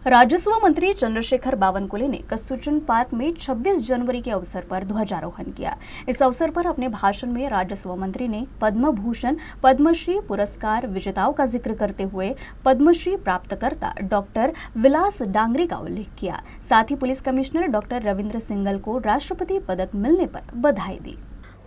राजस्व मंत्री चंद्रशेखर बावनकुले ने कसुचन पार्क में 26 जनवरी के अवसर पर ध्वजारोहण किया। इस अवसर पर अपने भाषण में राजस्व मंत्री ने पद्म भूषण पद्मश्री पुरस्कार विजेताओं का जिक्र करते हुए पद्मश्री प्राप्तकर्ता डॉक्टर विलास डांगरे का उल्लेख किया। साथ ही police commissioner doctor Ravindra Singal को राष्ट्रपति पदक मिलने पर बधाई दी।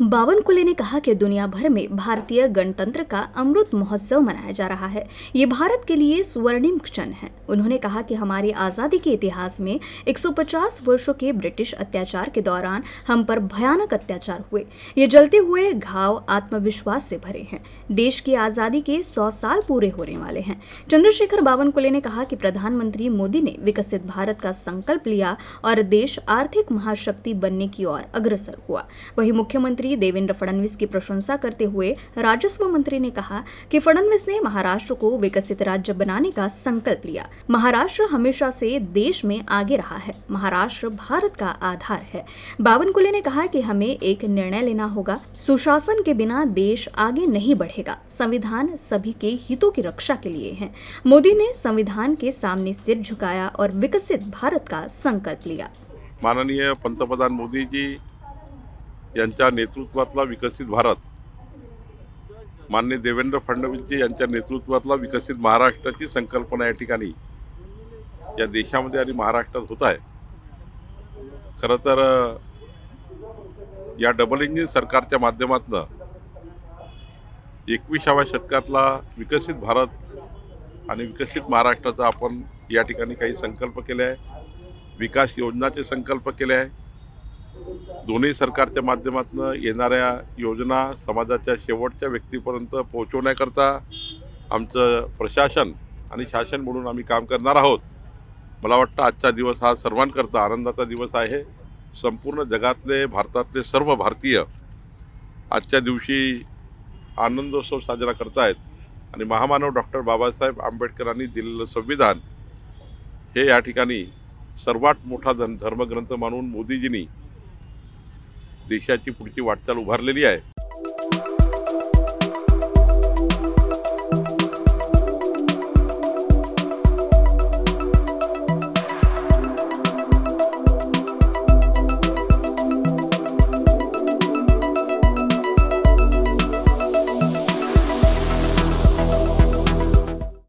बावनकुले ने कहा कि दुनिया भर में भारतीय गणतंत्र का अमृत महोत्सव मनाया जा रहा है। ये भारत के लिए स्वर्णिम क्षण है। उन्होंने कहा कि हमारी आज़ादी के इतिहास में 150 वर्षों के ब्रिटिश अत्याचार के दौरान हम पर भयानक अत्याचार हुए। ये जलते हुए घाव आत्मविश्वास से भरे हैं। देश की आज़ादी के 100 साल पूरे होने वाले हैं। चंद्रशेखर बावनकुले ने कहा कि प्रधानमंत्री मोदी ने विकसित भारत का संकल्प लिया और देश आर्थिक महाशक्ति बनने की ओर अग्रसर हुआ। वहीं मुख्यमंत्री देवेंद्र फडणवीस की प्रशंसा करते हुए राजस्व मंत्री ने कहा कि फडणवीस ने महाराष्ट्र को विकसित राज्य बनाने का संकल्प लिया। महाराष्ट्र हमेशा से देश में आगे रहा है। महाराष्ट्र भारत का आधार है। बावनकुले ने कहा कि हमें एक निर्णय लेना होगा। सुशासन के बिना देश आगे नहीं बढ़ेगा। संविधान सभी के हितों की रक्षा के लिए है। मोदी ने संविधान के सामने सिर झुकाया और विकसित भारत का संकल्प लिया। माननीय पंतप्रधान मोदी जी यांच्या नेतृत्वातला विकसित भारत, माननीय देवेंद्र फडणवीस जी यांच्या नेतृत्वातला विकसित महाराष्ट्राची संकल्पना या ठिकाणी या देशामध्ये आणि महाराष्ट्रात होत आहे। खरं तर या डबल इंजिन सरकारच्या माध्यमातून 21व्या शतकातला विकसित भारत आणि विकसित महाराष्ट्राचा आपण या ठिकाणी काही संकल्प केले आहे। विकास योजनाचे संकल्प केले आहे। दोन्ही सरकारच्या माध्यमातून येणाऱ्या योजना समाजाच्या शेवटच्या व्यक्तीपर्यंत पोहोचवण्याकरता आमचं प्रशासन आणि शासन म्हणून आम्ही काम करणार आहोत। मला वाटतं आजचा दिवस हा सर्वांकरता आनंदाचा दिवस आहे। संपूर्ण जगातले भारतातले सर्व भारतीय आजच्या दिवशी आनंदोत्सव साजरा करतायत आणि महामानव डॉक्टर बाबासाहेब आंबेडकरांनी दिलेलं संविधान हे या ठिकाणी सर्वात मोठा धर्मग्रंथ मानून मोदीजींनी देशाची पुढची वाटचाल उभारलेली आहे।